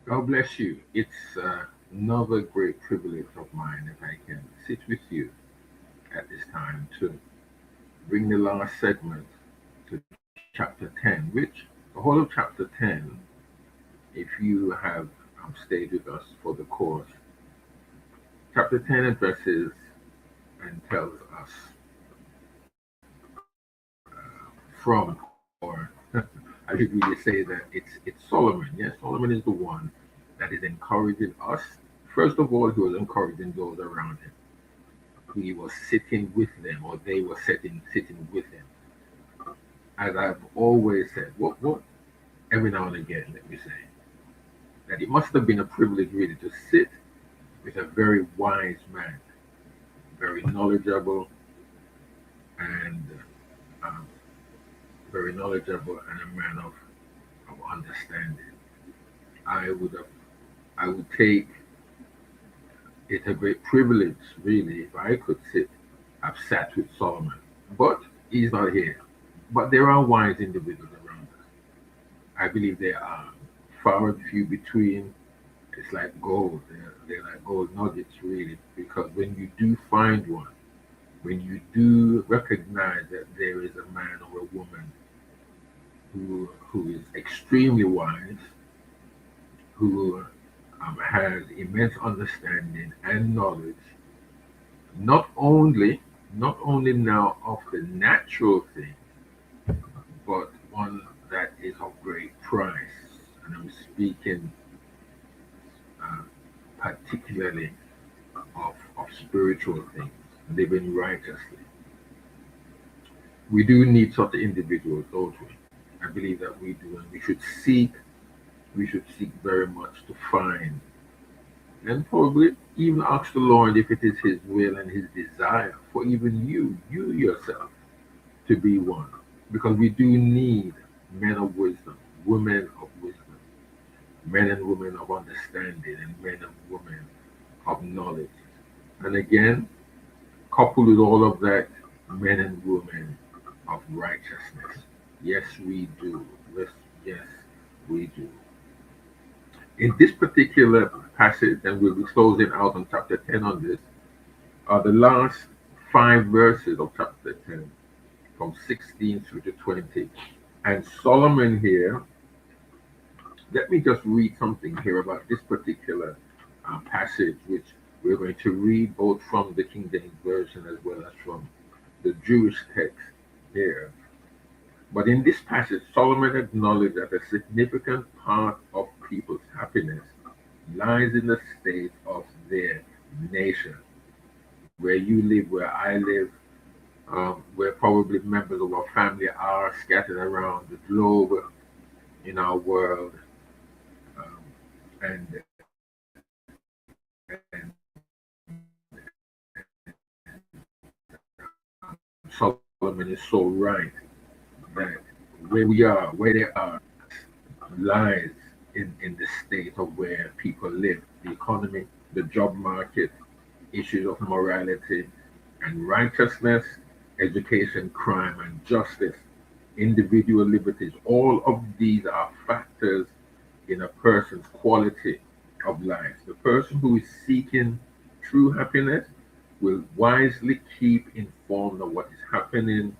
God bless you. It's another great privilege of mine that I can sit with you at this time to bring the last segment to chapter 10, which the whole of chapter 10, if you have stayed with us for the course, chapter 10 addresses and tells us from, or I should really say that it's Solomon. Yes, Solomon is the one that is encouraging us. First of all, he was encouraging those around him. He was sitting with them, or they were sitting with him. As I've always said, what every now and again, let me say, that it must have been a privilege really to sit with a very wise man, very knowledgeable, and um, very knowledgeable, and a man of understanding. I would have, I would take it a great privilege, really, if I could sit, have sat with Solomon. But he's not here. But there are wise individuals around us. I believe there are far and few between. It's like gold. They're like gold nuggets, really, because when you do find one, when you do recognize that there is a man or a woman who is extremely wise, who has immense understanding and knowledge, not only now of the natural thing, but one that is of great price. And I'm speaking uh, particularly of spiritual things, living righteously. We do need such individuals, don't we? I believe that we do, and we should seek very much to find, and probably even ask the Lord if it is His will and His desire for even you yourself, to be one. Because we do need men of wisdom, women of wisdom, men and women of understanding, and men and women of knowledge. And again, coupled with all of that, men and women of righteousness. Yes, we do. Yes, we do. In this particular passage, and we'll be closing out on chapter 10 on this, are the last five verses of chapter 10, from 16 through to 20. And Solomon here, let me just read something here about this particular passage, which we're going to read both from the King James Version as well as from the Jewish text here. But in this passage, Solomon acknowledged that a significant part of people's happiness lies in the state of their nation. Where you live, where I live, where probably members of our family are scattered around the globe in our world. Um, and Solomon is so right that where we are, where they are, lies in the state of where people live, the economy, the job market, issues of morality and righteousness, education, crime, and justice, individual liberties. All of these are factors in a person's quality of life. The person who is seeking true happiness will wisely keep informed of what is happening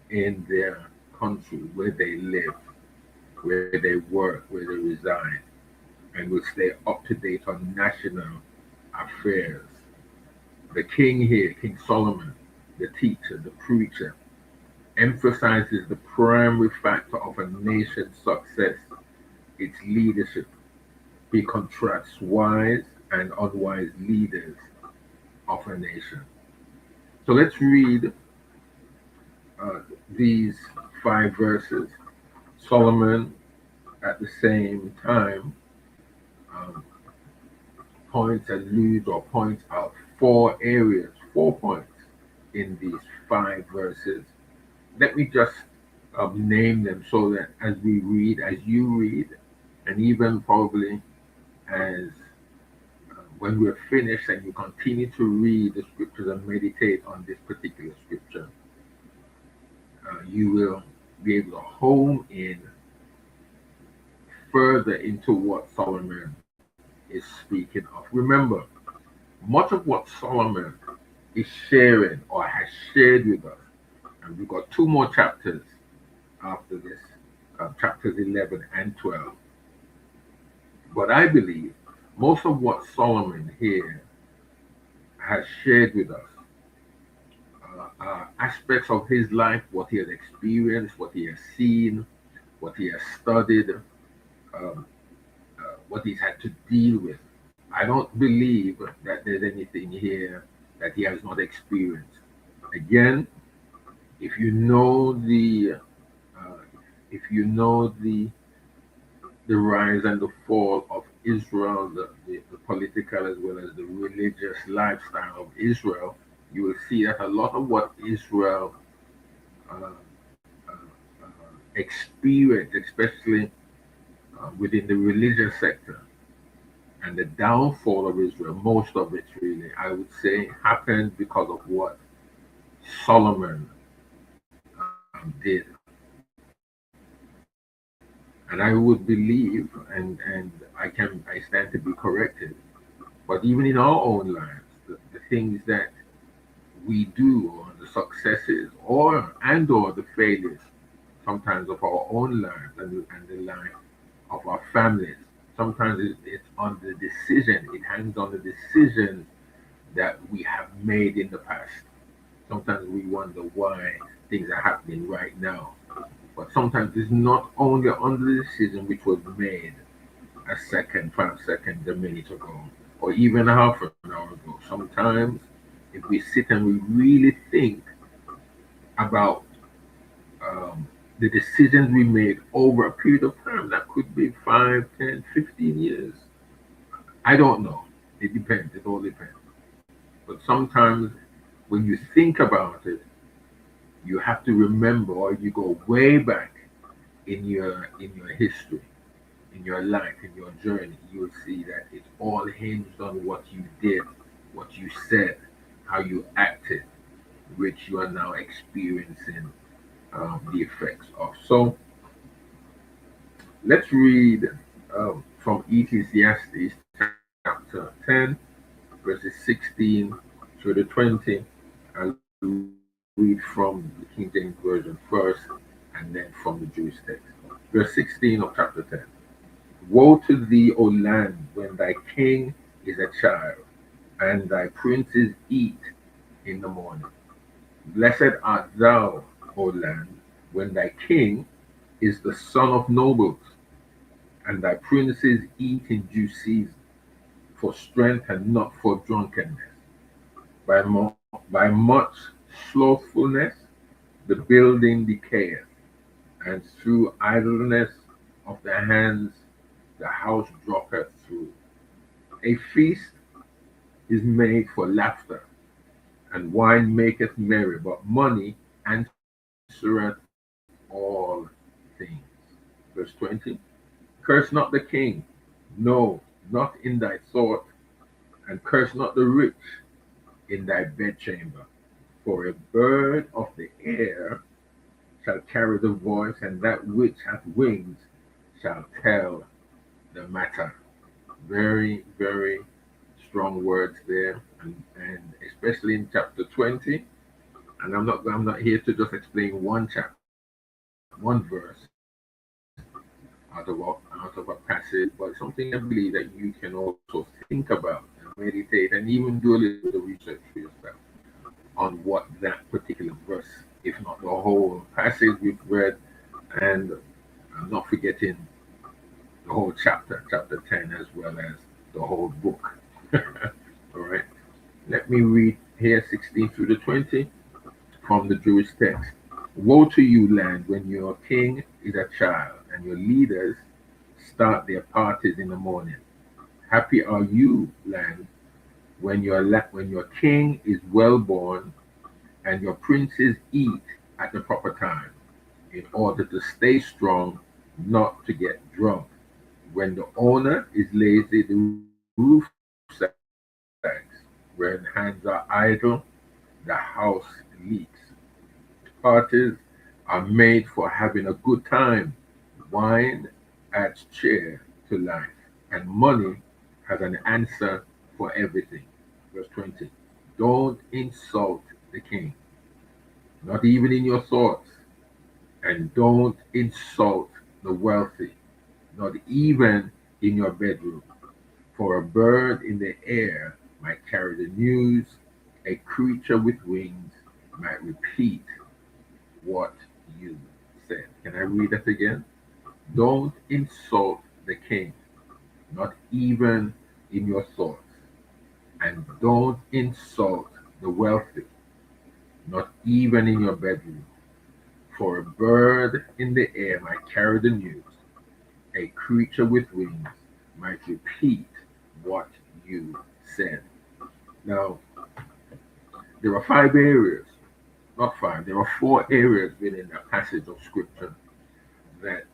in their country, where they live, where they work, where they reside, and will stay up to date on national affairs. The king here, King Solomon, the teacher, the preacher, emphasizes the primary factor of a nation's success, its leadership. He contrasts wise and unwise leaders of a nation. So let's read uh, these five verses. Solomon, at the same time, um, points, alludes, or points out four areas, 4 points in these five verses. Let me just name them so that as we read, as you read, and even probably as when we're finished and you continue to read the scriptures and meditate on this particular scripture, you will be able to home in further into what Solomon is speaking of. Remember, much of what Solomon is sharing or has shared with us, and we've got two more chapters after this, chapters 11 and 12. But I believe most of what Solomon here has shared with us aspects of his life, what he has experienced, what he has seen, what he has studied, um, what he's had to deal with. I don't believe that there's anything here that he has not experienced. Again, if you know uh, the rise and the fall of Israel, the political as well as the religious lifestyle of Israel, you will see that a lot of what Israel uh, uh, experienced, especially within the religious sector, and the downfall of Israel, most of it really, I would say, happened because of what Solomon did. And I would believe, and I stand to be corrected, but even in our own lives, the things that we do, or the successes, or the failures, sometimes of our own lives and the life of our families. Sometimes it's on the decision. It hangs on the decisions that we have made in the past. Sometimes we wonder why things are happening right now. But sometimes it's not only on the decision which was made a second, 5 seconds, a minute ago, or even half an hour ago. Sometimes, if we sit and we really think about the decisions we made over a period of time, that could be 5, 10, 15 years. I don't know. It depends. It all depends. But sometimes when you think about it, you have to remember, or you go way back in your history, in your life, in your journey, you will see that it all hinged on what you did, what you said, how you acted, which you are now experiencing the effects of. So let's read from Ecclesiastes chapter 10, verses 16 through the 20. I'll read from the King James Version first and then from the Jewish text. Verse 16 of chapter 10. Woe to thee, O land, when thy king is a child, and thy princes eat in the morning. Blessed art thou, O land, when thy king is the son of nobles, and thy princes eat in due season, for strength and not for drunkenness. By much slothfulness the building decayeth, and through idleness of the hands the house droppeth through. A feast is made for laughter, and wine maketh merry, but money answereth all things. Verse 20. Curse not the king, no, not in thy thought, and curse not the rich in thy bedchamber. For a bird of the air shall carry the voice, and that which hath wings shall tell the matter. Very, very strong words there, and especially in chapter 20. And I'm not here to just explain one chapter, one verse out of a passage, but something I believe that you can also think about and meditate and even do a little bit of research for yourself on what that particular verse, if not the whole passage we've read, and I'm not forgetting the whole chapter 10, as well as the whole book. All right. Let me read here 16 through the 20 from the Jewish text. Woe to you, land, when your king is a child and your leaders start their parties in the morning. Happy are you, land, when your king is well born and your princes eat at the proper time, in order to stay strong, not to get drunk. When the owner is lazy, the roof sags. When hands are idle, the house leaks. Parties are made for having a good time. Wine adds cheer to life, and money has an answer for everything. Verse 20. Don't insult the king, not even in your thoughts, and don't insult the wealthy, not even in your bedroom. For a bird in the air might carry the news, a creature with wings might repeat what you said. Can I read that again? Don't insult the king, not even in your thoughts, and don't insult the wealthy, not even in your bedroom. For a bird in the air might carry the news, a creature with wings might repeat what you said. Now, there are five areas, not five, there are four areas within that passage of scripture that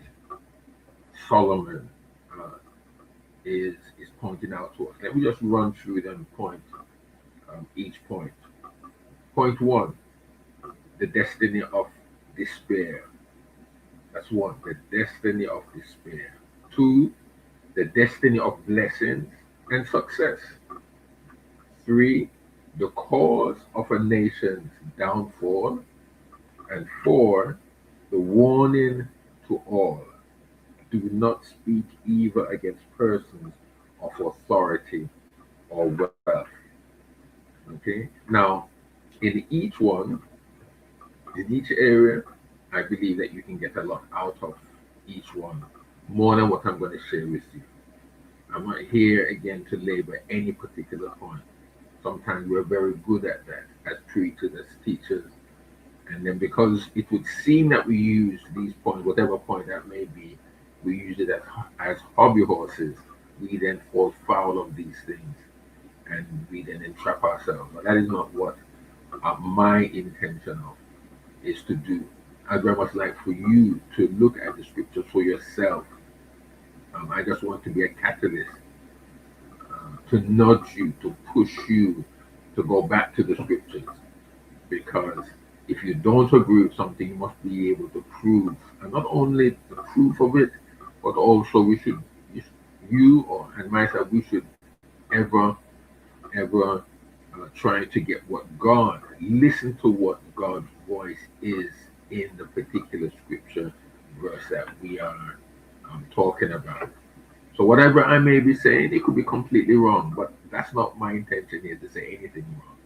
Solomon uh, is pointing out to us. Let me just run through them point each point. Point one, the destiny of despair. That's one, the destiny of despair. Two, the destiny of blessings and success. Three, the cause of a nation's downfall. And four, the warning to all. Do not speak evil against persons of authority or wealth. Okay? Now, in each one, in each area, I believe that you can get a lot out of each one, more than what I'm going to share with you. I'm not here again to labor any particular point. Sometimes we're very good at that as preachers, as teachers. And then because it would seem that we use these points, whatever point that may be, we use it as hobby horses. We then fall foul of these things and we then entrap ourselves. But that is not what my intention of is to do. I'd very much like for you to look at the scriptures for yourself. I just want to be a catalyst to nudge you, to push you to go back to the scriptures. Because if you don't agree with something, you must be able to prove, and not only the proof of it, but also you or and myself, we should ever try to get what God, listen to what God's voice is in the particular scripture verse that we are talking about. So whatever I may be saying, it could be completely wrong, but that's not my intention here to say anything wrong.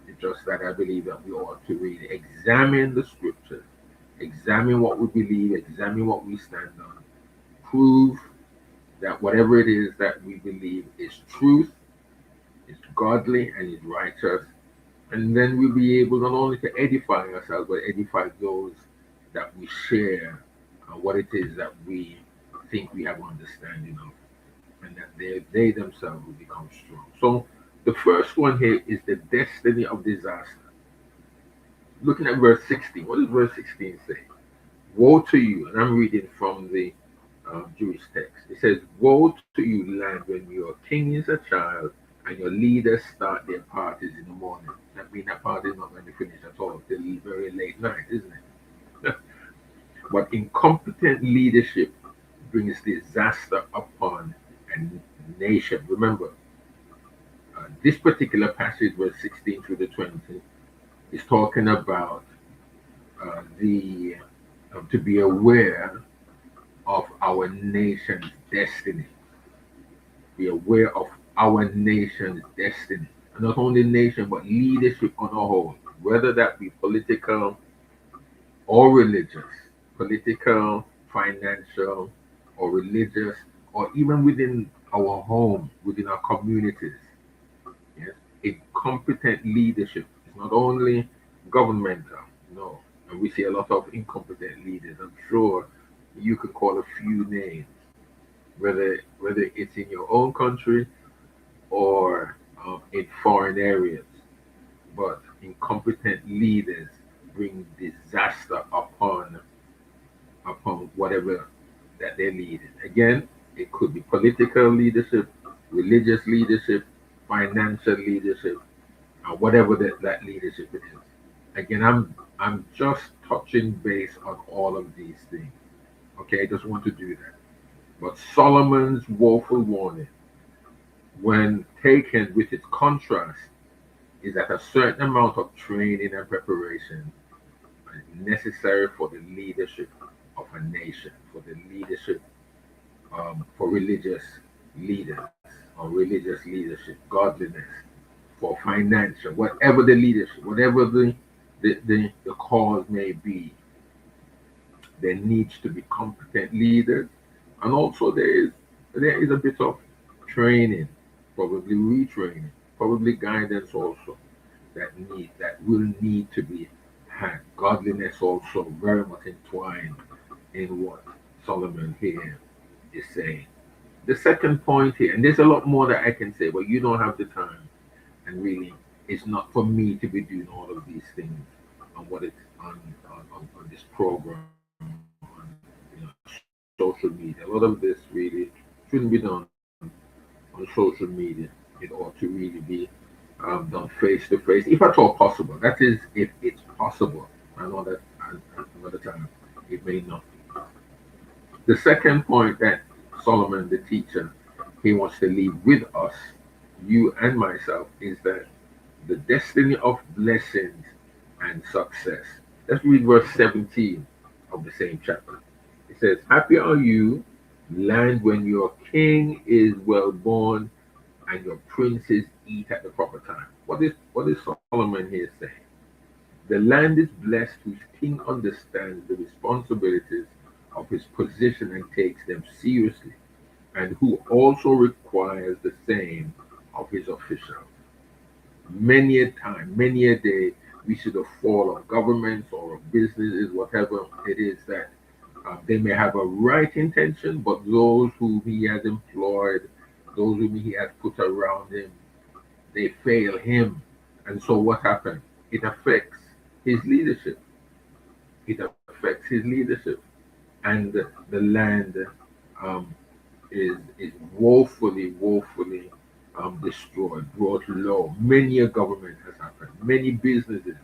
It's just that I believe that we ought to really examine the scriptures, examine what we believe, examine what we stand on, prove that whatever it is that we believe is truth, is godly, and is righteous, and then we'll be able not only to edify ourselves, but edify those that we share what it is that we think we have understanding of, and that they themselves will become strong. So the first one here is the destiny of disaster. Looking at verse 16, what does verse 16 say? Woe to you, and I'm reading from the Jewish text. It says, woe to you, land, when your king is a child and your leaders start their parties in the morning. That means that party is not going to finish at all till very late night, isn't it? But incompetent leadership brings disaster upon a nation. Remember, this particular passage, verse 16 through the 20, is talking about the to be aware of our nation's destiny. Be aware of our nation's destiny. And not only nation, but leadership on a whole, whether that be political or religious, political, financial, or religious, or even within our home, within our communities. Yes, incompetent leadership is not only governmental, no, and we see a lot of incompetent leaders. I'm sure you could call a few names, whether it's in your own country or in foreign areas. But incompetent leaders bring disaster upon whatever that they're leading. Again, it could be political leadership, religious leadership, financial leadership, whatever that leadership it is. Again, I'm just touching base on all of these things. Okay, I just want to do that. But Solomon's woeful warning, when taken with its contrast, is that a certain amount of training and preparation is necessary for the leadership of a nation, for the leadership, for religious leaders or religious leadership, godliness, for financial, whatever the leadership, whatever the cause may be, there needs to be competent leaders, and also there is a bit of training, probably retraining, probably guidance also that will need to be had. Godliness also very much entwined in what Solomon here is saying. The second point here, and there's a lot more that I can say, but you don't have the time, and really, it's not for me to be doing all of these things on what it's on this program on social media. A lot of this really shouldn't be done on social media. It ought to really be done face to face, if at all possible. That is, if it's possible. I know that another time it may not. The second point that Solomon, the teacher, he wants to leave with us, you and myself, is that the destiny of blessings and success. Let's read verse 17 of the same chapter. It says, happy are you, land, when your king is well born and your princes eat at the proper time. What is Solomon here saying? The land is blessed whose king understands the responsibilities of his position and takes them seriously, and who also requires the same of his officials. Many a time, many a day, we see the fall of governments or of businesses, whatever it is that they may have a right intention, but those whom he has employed, those whom he has put around him, they fail him. And so what happened? It affects his leadership. It affects his leadership. And the land um, is woefully destroyed, brought low. Many a government has happened. Many businesses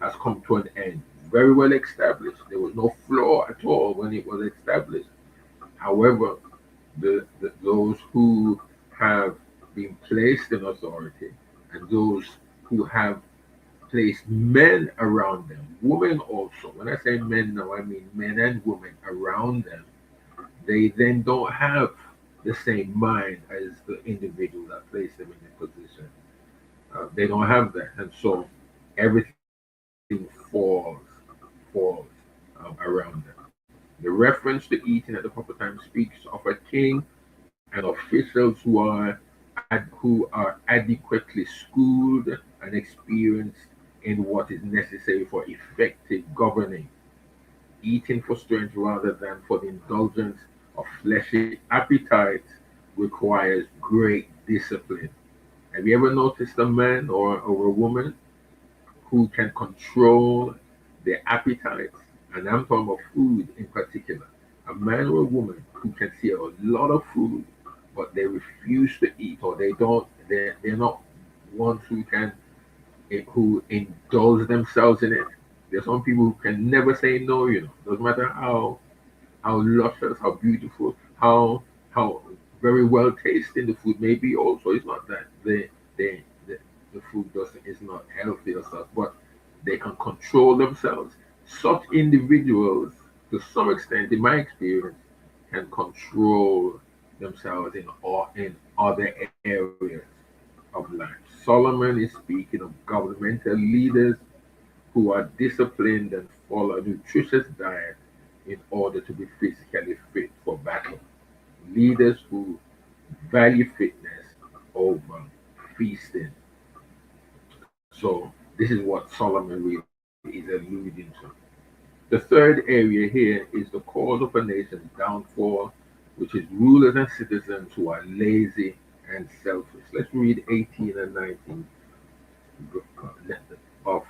has come to an end. Very well established. There was no flaw at all when it was established. However, those who have been placed in authority and those who have placed men around them, women also. When I say men now, I mean men and women around them. They then don't have the same mind as the individual that placed them in the position. They don't have that, and so everything falls around them. The reference to eating at the proper time speaks of a king and officials who are adequately schooled and experienced in what is necessary for effective governing. Eating for strength rather than for the indulgence of fleshy appetites requires great discipline. Have you ever noticed a man or a woman who can control their appetites? And I'm talking about food in particular. A man or a woman who can see a lot of food, but they refuse to eat, or they're not ones who indulge themselves in it. There's some people who can never say no, doesn't matter how luscious, how beautiful, how very well tasting the food may be. Also, it's not that the food doesn't is not healthy or such, but they can control themselves. Such individuals, to some extent, in my experience, can control themselves in other areas of life. Solomon is speaking of governmental leaders who are disciplined and follow a nutritious diet in order to be physically fit for battle. Leaders who value fitness over feasting. So, this is what Solomon really is alluding to. The third area here is the cause of a nation's downfall, which is rulers and citizens who are lazy and selfish. Let's read 18 and 19 of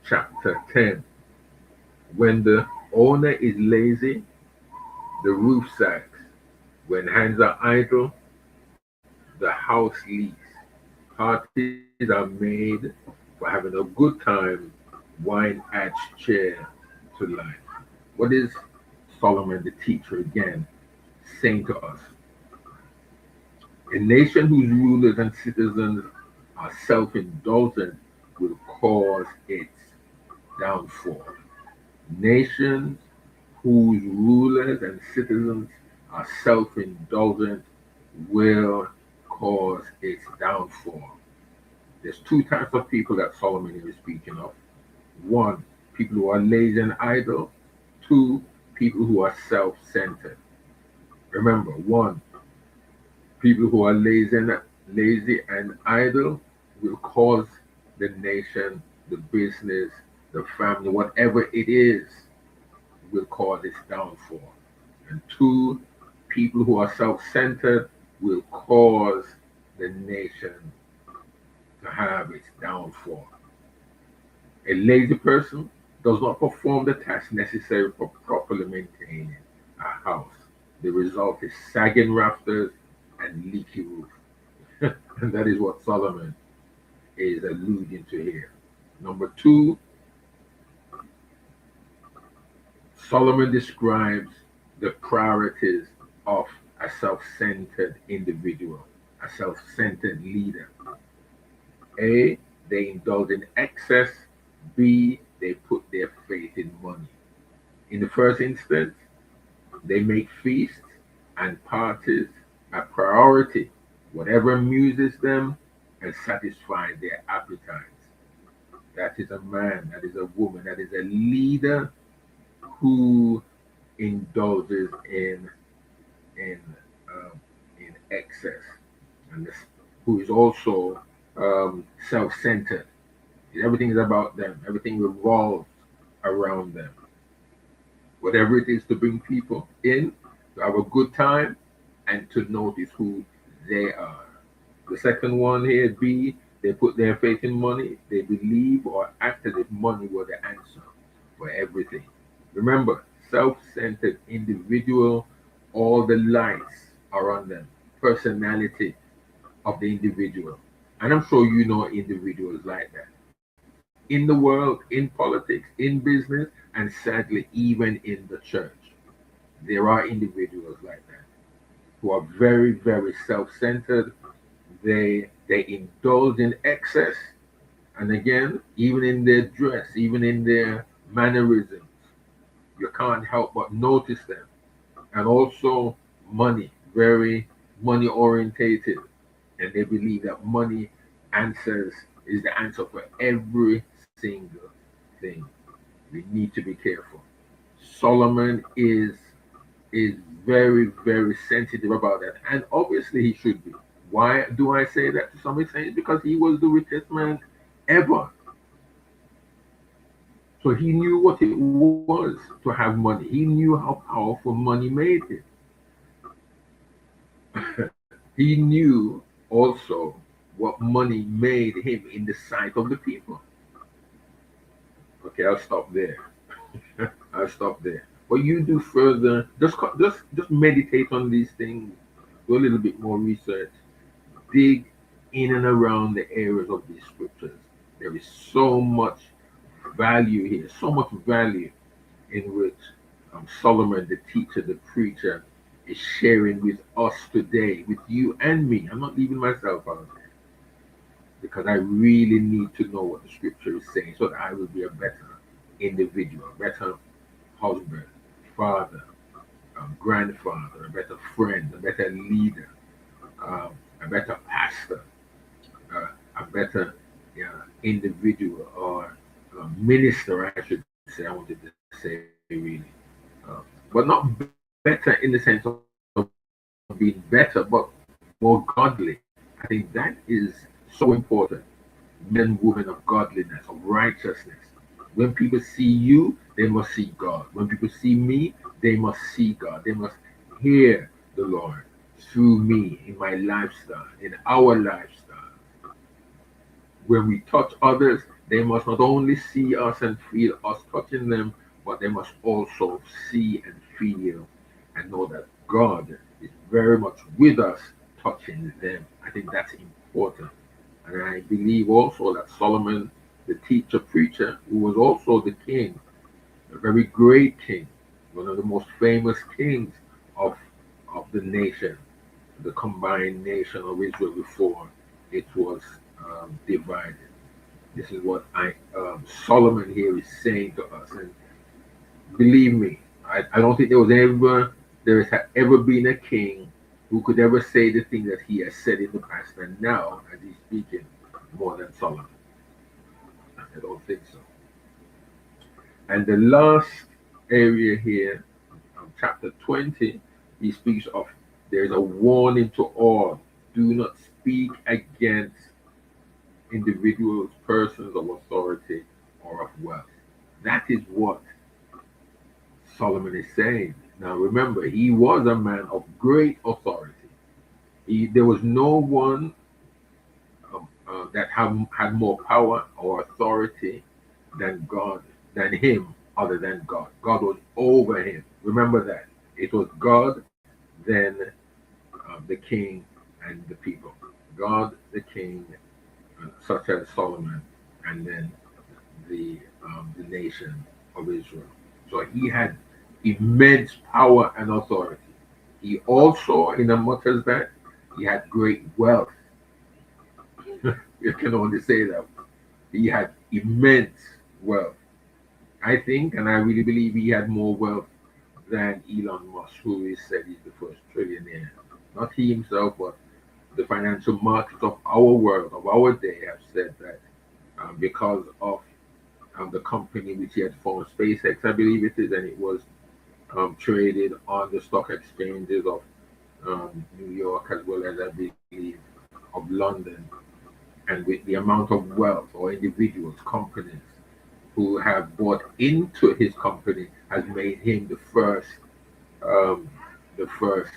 chapter 10. When the owner is lazy, the roof sags. When hands are idle, the house leaks. Parties are made for having a good time. Wine adds cheer to life. What is Solomon the teacher again saying to us, a nation whose rulers and citizens are self-indulgent will cause its downfall. Nations whose rulers and citizens are self-indulgent will cause its downfall. There's two types of people that Solomon is speaking of. One, people who are lazy and idle. Two, people who are self-centered. Remember, one, people who are lazy and idle will cause the nation, the business, the family, whatever it is, will cause its downfall. And two, people who are self-centered will cause the nation to have its downfall. A lazy person does not perform the tasks necessary for properly maintaining a house. The result is sagging rafters and leaky roof. And that is what Solomon is alluding to here. Number two, Solomon describes the priorities of a self centered individual, a self centered leader. A, they indulge in excess. B, they put their faith in money. In the first instance, they make feasts and parties a priority, whatever amuses them and satisfies their appetites. That is a man, that is a woman, that is a leader who indulges in um, in excess, and this, who is also self-centered. Everything is about them. Everything revolves around them. Whatever it is to bring people in, to have a good time, and to notice who they are. The second one here, B, they put their faith in money. They believe or act as if money were the answer for everything. Remember, self-centered individual, all the lights are on them. Personality of the individual. And I'm sure you know individuals like that. In the world, in politics, in business, and sadly, even in the church. There are individuals like that who are very, very self-centered. They indulge in excess, and again, even in their dress, even in their mannerisms, you can't help but notice them. And also money, very money orientated, and they believe that money answers is the answer for every single thing. We need to be careful. Solomon is very, very sensitive about that. And obviously he should be. Why do I say that to some extent? Because he was the richest man ever. So he knew what it was to have money. He knew how powerful money made him. He knew also what money made him in the sight of the people. Okay, I'll stop there. I'll stop there. But you do further, just meditate on these things, do a little bit more research, dig in and around the areas of these scriptures. There is so much value here, so much value in which Solomon, the teacher, the preacher, is sharing with us today, with you and me. I'm not leaving myself out there because I really need to know what the scripture is saying so that I will be a better individual, a better husband, father, grandfather, a better friend, a better leader, a better pastor, a better individual or minister, I should say. I wanted to say really, but not better in the sense of being better, but more godly. I think that is so important. Men and women of godliness, of righteousness. When people see you, they must see God. When people see me, they must see God. They must hear the Lord through me in my lifestyle, in our lifestyle. When we touch others, they must not only see us and feel us touching them, but they must also see and feel and know that God is very much with us touching them. I think that's important. And I believe also that Solomon, the teacher preacher, who was also the king, a very great king, one of the most famous kings of of the nation, the combined nation of Israel before it was divided. This is what Solomon here is saying to us, and believe me, I don't think there has ever been a king who could ever say the thing that he has said in the past, and now as he's speaking more than Solomon. I don't think so. And the last area here, chapter 20, he speaks of there's a warning to all: do not speak against individuals, persons of authority, or of wealth. That is what Solomon is saying. Now remember, he was a man of great authority. There was no one that had more power or authority than God, than him, other than God. God was over him. Remember that. It was God, then the king, and the people. God, the king, such as Solomon, and then the nation of Israel. So he had immense power and authority. He also, in as much as that, he had great wealth. You can only say that. He had immense wealth. I think, and I really believe he had more wealth than Elon Musk, who is said he's the first trillionaire. Not he himself, but the financial markets of our world, of our day, have said that because of the company which he had formed, SpaceX, I believe it is, and it was traded on the stock exchanges of New York as well as I believe of London, and with the amount of wealth or individuals, companies who have bought into his company has made him um, the first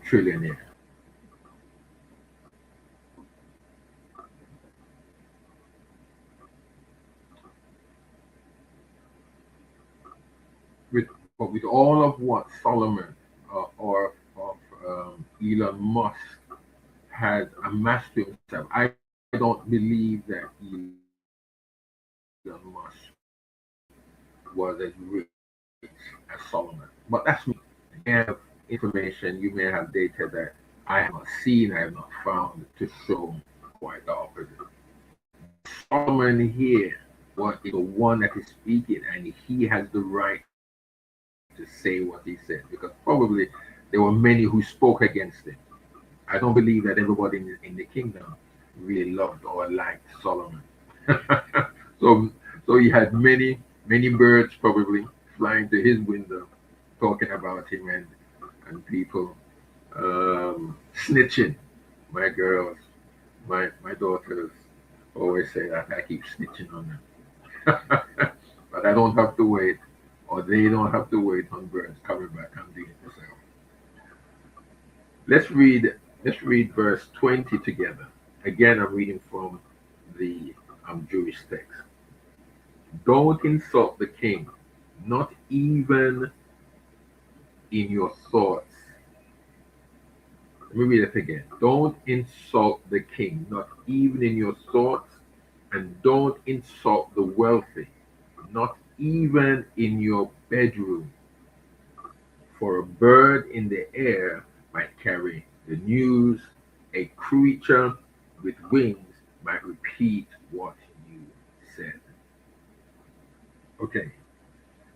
trillionaire. With but with all of what Solomon or of Elon Musk has amassed to himself, I don't believe that Elon Musk was as rich as Solomon. But that's me. You may have information, you may have data that I have not seen, I have not found to show quite the opposite. Solomon here was the one that is speaking, and he has the right to say what he said because probably there were many who spoke against him. I don't believe that everybody in the kingdom really loved or liked Solomon. so, so he had many birds probably flying to his window, talking about him, and people snitching. My girls, my daughters always say that I keep snitching on them, but I don't have to wait, or they don't have to wait on birds coming back. I'm doing it myself. Let's read let's read verse 20 together. Again, I'm reading from the Jewish text. Don't insult the king, not even in your thoughts. Let me read it again. Don't insult the king, not even in your thoughts, and don't insult the wealthy, not even in your bedroom. For a bird in the air might carry the news, a creature with wings might repeat what you said. Okay,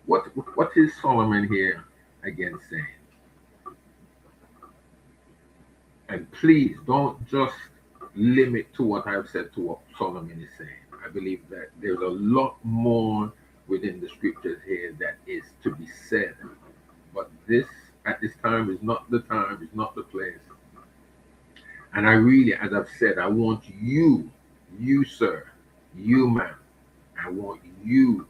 what is Solomon here again saying? And please don't just limit to what I've said to what Solomon is saying. I believe that there's a lot more within the scriptures here that is to be said. But this, at this time, is not the time, is not the place. And I really, as I've said, I want you, sir, you, man, I want you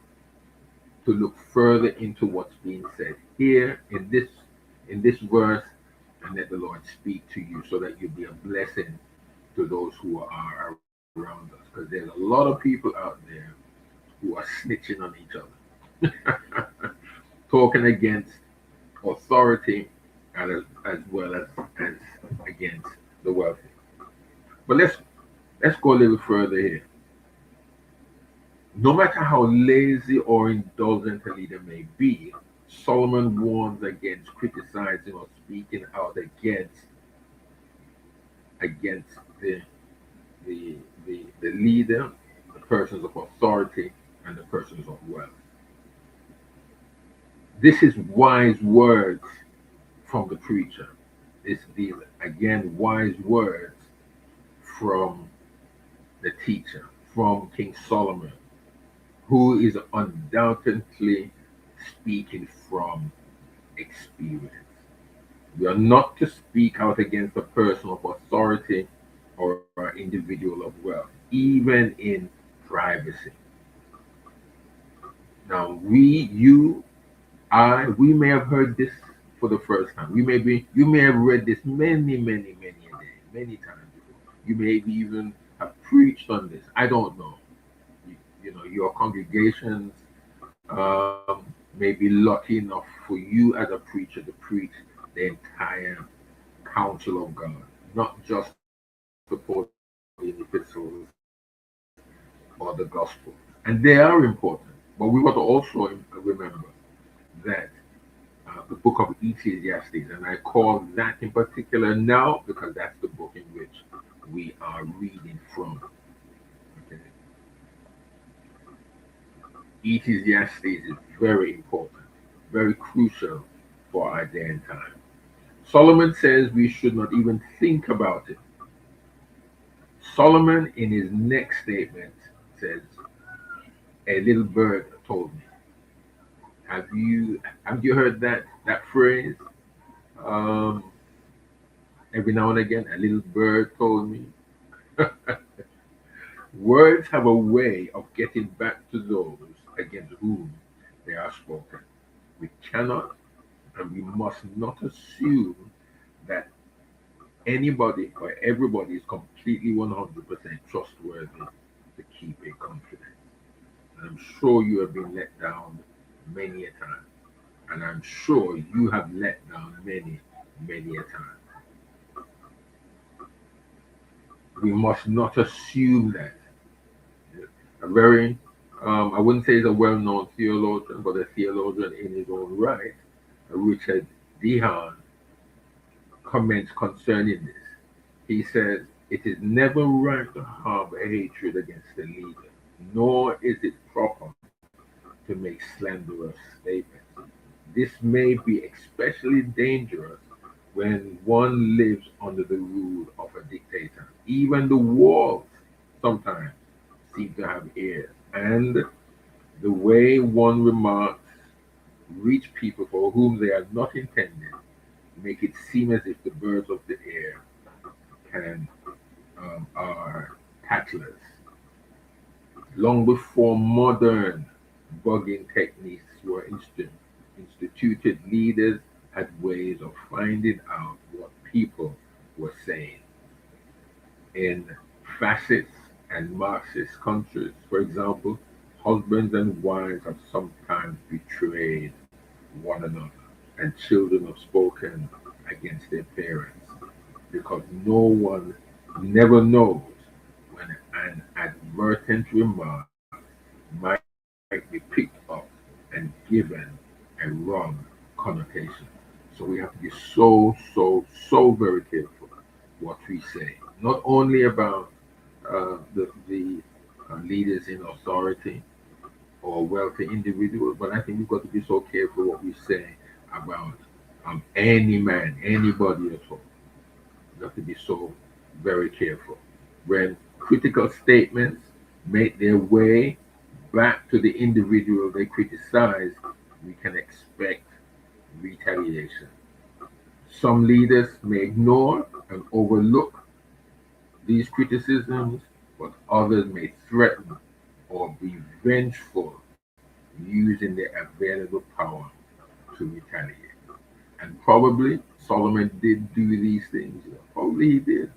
to look further into what's being said here in this verse, and let the Lord speak to you so that you'll be a blessing to those who are around us. Because there's a lot of people out there who are snitching on each other, talking against authority as well as against the wealthy. But let's go a little further here. No matter how lazy or indulgent a leader may be, Solomon warns against criticizing or speaking out against the, the leader, the persons of authority, and the persons of wealth. This is wise words from the preacher. This deal again, wise words from the teacher, from King Solomon, who is undoubtedly speaking from experience. We are not to speak out against a person of authority or an individual of wealth, even in privacy. Now, we may have heard this for the first time. You may have read this many a day, many times before. You may even have preached on this. I don't know. Your congregations may be lucky enough for you as a preacher to preach the entire counsel of God, not just the 14 epistles or the gospel. And they are important. But we want to also remember that the book of Ecclesiastes, and I call that in particular now because that's the book in which we are reading from. Okay. Ecclesiastes is very important, very crucial for our day and time. Solomon says we should not even think about it. Solomon, in his next statement, says, "A little bird told me." Have you heard that phrase? Um, every now and again, a little bird told me. Words have a way of getting back to those against whom they are spoken. We cannot and we must not assume that anybody or everybody is completely 100% trustworthy to keep a confidence. And I'm sure you have been let down many a time. And I'm sure you have let down many a time. We must not assume that. A very, I wouldn't say he's a well known theologian, but a theologian in his own right, Richard Dehan, comments concerning this. He says, "It is never right to harbor hatred against the leader, nor is it proper to make slanderous statements. This may be especially dangerous when one lives under the rule of a dictator. Even the walls sometimes seem to have ears, and the way one remarks reach people for whom they are not intended make it seem as if the birds of the air can are tattlers. Long before modern bugging techniques were instituted, leaders had ways of finding out what people were saying. In fascist and Marxist countries, for example, husbands and wives have sometimes betrayed one another, and children have spoken against their parents because no one never knows when an advertent remark might be picked up and given a wrong connotation. So we have to be so very careful what we say, not only about the leaders in authority or wealthy individuals, but I think we've got to be so careful what we say about any man, anybody at all. We have to be so very careful. When critical statements make their way back to the individual they criticize, we can expect retaliation. Some leaders may ignore and overlook these criticisms, but others may threaten or be vengeful using their available power to retaliate. And probably Solomon did do these things. Probably he did.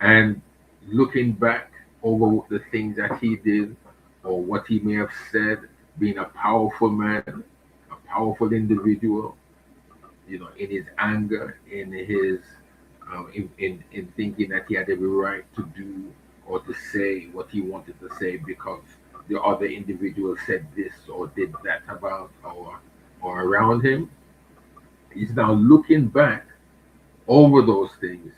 And looking back over the things that he did or what he may have said, being a powerful man, a powerful individual, in his anger, in thinking that he had every right to do or to say what he wanted to say because the other individual said this or did that about our or around him, he's now looking back over those things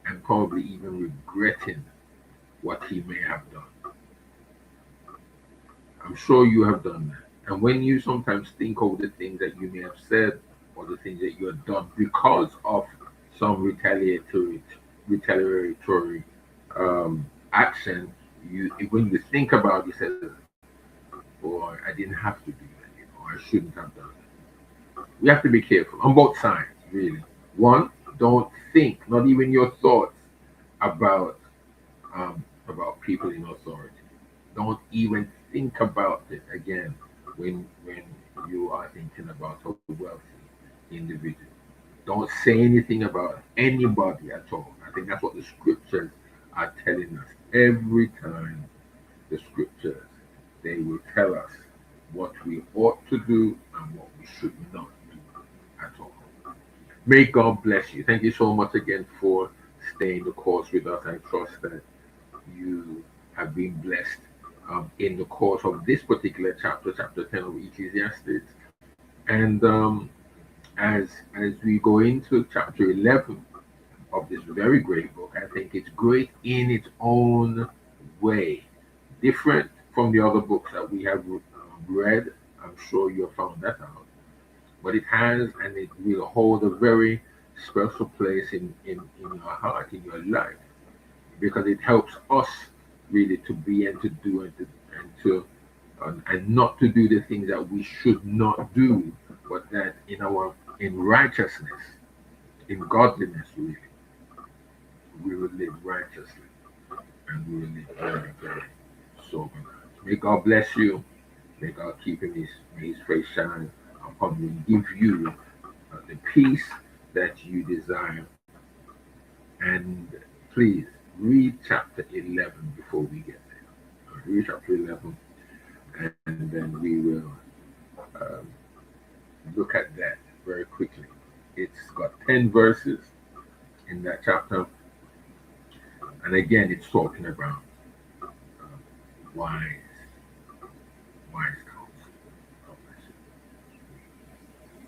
and probably even regretting what he may have done. I'm sure you have done that. And when you sometimes think of the things that you may have said or the things that you have done because of some retaliatory action, you when you think about it, you say, "Boy, I didn't have to do that. I shouldn't have done that." We have to be careful on both sides, really. One, don't think, not even your thoughts about people in authority. Don't even think about it again when you are thinking about a wealthy individual. Don't say anything about anybody at all. I think that's what the scriptures are telling us. Every time the scriptures, they will tell us what we ought to do and what we should not do at all. May God bless you. Thank you so much again for staying the course with us. I trust that you have been blessed in the course of this particular chapter, chapter 10 of Ecclesiastes. And as we go into chapter 11 of this very great book, I think it's great in its own way, different from the other books that we have read. I'm sure you have found that out. But it has and it will hold a very special place in your heart, in your life, because it helps us really to be and to do and not to do the things that we should not do, but that in righteousness, in godliness, really, we will live righteously and we will live very, very sober lives. May God bless you. May God keep may his face shine upon you and give you the peace that you desire. And please read chapter 11 before we get there. Read chapter 11, and then we will um, look at that very quickly. It's got 10 verses in that chapter, and again, it's talking about wise, wise